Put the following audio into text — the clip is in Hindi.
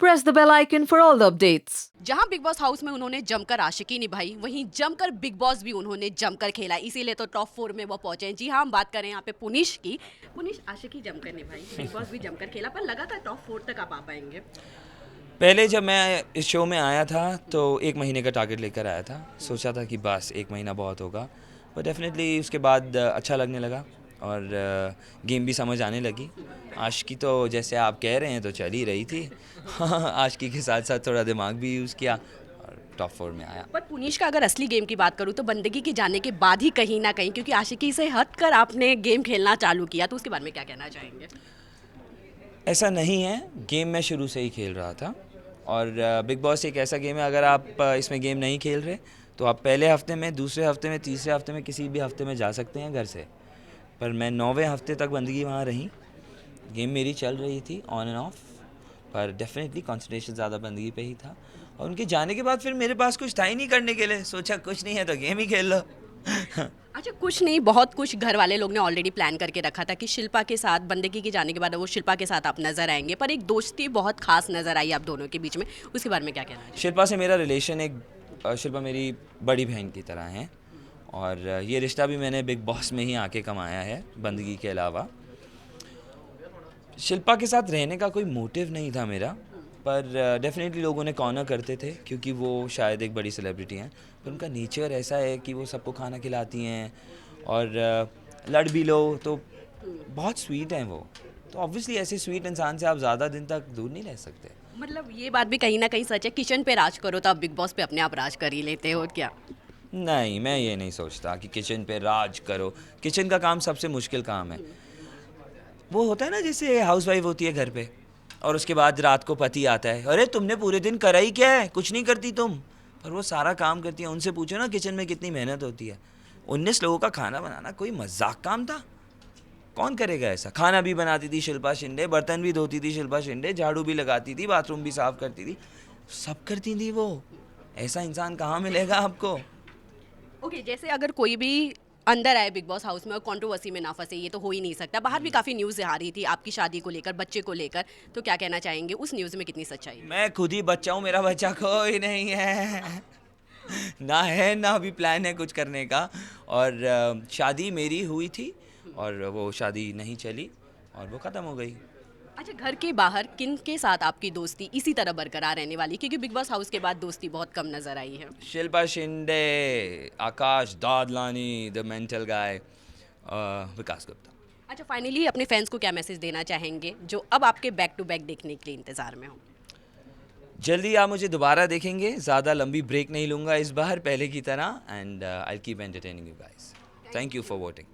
press the bell icon for all the updates. जहां बिग बॉस हाउस में उन्होंने जमकर आशिकी निभाई, वहीं जमकर बिग बॉस भी उन्होंने जमकर खेला, इसीलिए तो टॉप 4 में वो पहुंचे। जी हाँ, हम बात करें यहाँ पे पुनीश की। पुनीश, आशिकी जमकर निभाई, बिग बॉस भी जमकर खेला, पर लगा था टॉप 4 तक आप आ पाएंगे। पहले जब मैं इस शो में आया था तो 1 महीने का टारगेट लेकर आया था। सोचा था कि बस 1 महीना बहुत होगा, पर डेफिनेटली उसके बाद अच्छा लगने लगा और गेम भी समझ आने लगी। आशिकी तो जैसे आप कह रहे हैं तो चल ही रही थी। आशिकी के साथ साथ थोड़ा दिमाग भी यूज़ किया और टॉप 4 में आया। पर पुनीश का अगर असली गेम की बात करूँ तो बंदगी के जाने के बाद ही कहीं ना कहीं, क्योंकि आशिकी से हटकर आपने गेम खेलना चालू किया, तो उसके बारे में क्या कहना चाहेंगे? ऐसा नहीं है, गेम मैं शुरू से ही खेल रहा था और बिग बॉस एक ऐसा गेम है, अगर आप इसमें गेम नहीं खेल रहे तो आप पहले हफ्ते में, दूसरे हफ्ते में, तीसरे हफ्ते में, किसी भी हफ्ते में जा सकते हैं घर से। पर मैं 9वें हफ्ते तक बंदगी वहाँ रही। गेम मेरी चल रही थी ऑन एंड ऑफ, पर डेफिनेटली कंसंट्रेशन ज़्यादा बंदगी पे ही था। और उनके जाने के बाद फिर मेरे पास कुछ था ही नहीं करने के लिए। सोचा कुछ नहीं है तो गेम ही खेल लो। अच्छा, कुछ नहीं, बहुत कुछ घर वाले लोग ने ऑलरेडी प्लान करके रखा था कि शिल्पा के साथ, बंदगी के जाने के बाद वो शिल्पा के साथ आप नजर आएंगे, पर एक दोस्ती बहुत खास नजर आई आप दोनों के बीच में, उसके बारे में क्या कहना है? शिल्पा से मेरा रिलेशन शिल्पा मेरी बड़ी बहन की तरह है और ये रिश्ता भी मैंने बिग बॉस में ही आके कमाया है, बंदगी के अलावा। शिल्पा के साथ रहने का कोई मोटिव नहीं था मेरा, पर डेफिनेटली लोगों ने कॉर्नर करते थे क्योंकि वो शायद एक बड़ी सेलिब्रिटी हैं, पर उनका नेचर ऐसा है कि वो सबको खाना खिलाती हैं और लड़ भी लो तो बहुत स्वीट हैं वो। तो ऑब्वियसली ऐसे स्वीट इंसान से आप ज़्यादा दिन तक दूर नहीं रह सकते। मतलब ये बात भी कहीं ना कहीं सच है, किचन पे राज करो तो आप बिग बॉस पे अपने आप राज कर ही लेते हो क्या? नहीं, मैं ये नहीं सोचता कि किचन पे राज करो। किचन का काम सबसे मुश्किल काम है। वो होता है ना, जैसे हाउसवाइफ होती है घर पे और उसके बाद रात को पति आता है, अरे तुमने पूरे दिन करा ही क्या है, कुछ नहीं करती तुम। पर वो सारा काम करती है। उनसे पूछो ना किचन में कितनी मेहनत होती है। 19 लोगों का खाना बनाना कोई मजाक काम था? कौन करेगा ऐसा? खाना भी बनाती थी शिल्पा शिंदे, बर्तन भी धोती थी शिल्पा शिंदे, झाड़ू भी लगाती थी, बाथरूम भी साफ करती थी, सब करती थी वो। ऐसा इंसान कहाँ मिलेगा आपको? ओके, जैसे अगर कोई भी अंदर आए बिग बॉस हाउस में और कंट्रोवर्सी में ना फंसे, ये तो हो ही नहीं सकता। बाहर भी काफ़ी न्यूज़ आ रही थी आपकी शादी को लेकर, बच्चे को लेकर, तो क्या कहना चाहेंगे उस न्यूज़ में कितनी सच्चाई? मैं खुद ही बच्चा हूँ, मेरा बच्चा कोई नहीं है। ना है ना अभी प्लान है कुछ करने का। और शादी मेरी हुई थी और वो शादी नहीं चली और वो ख़त्म हो गई। अच्छा, घर के बाहर किन के साथ आपकी दोस्ती इसी तरह बरकरार रहने वाली, क्योंकि बिग बॉस हाउस के बाद दोस्ती बहुत कम नजर आई है? शिल्पा शिंदे, आकाश दादलानी, द मेंटल गाय, विकास गुप्ता। अच्छा, फाइनली अपने फैंस को क्या मैसेज देना चाहेंगे जो अब आपके बैक टू बैक देखने के लिए इंतजार में हो? जल्दी आप मुझे दोबारा देखेंगे, ज़्यादा लंबी ब्रेक नहीं लूँगा इस बार पहले की तरह, and I keep entertaining you guys. Thank you for voting.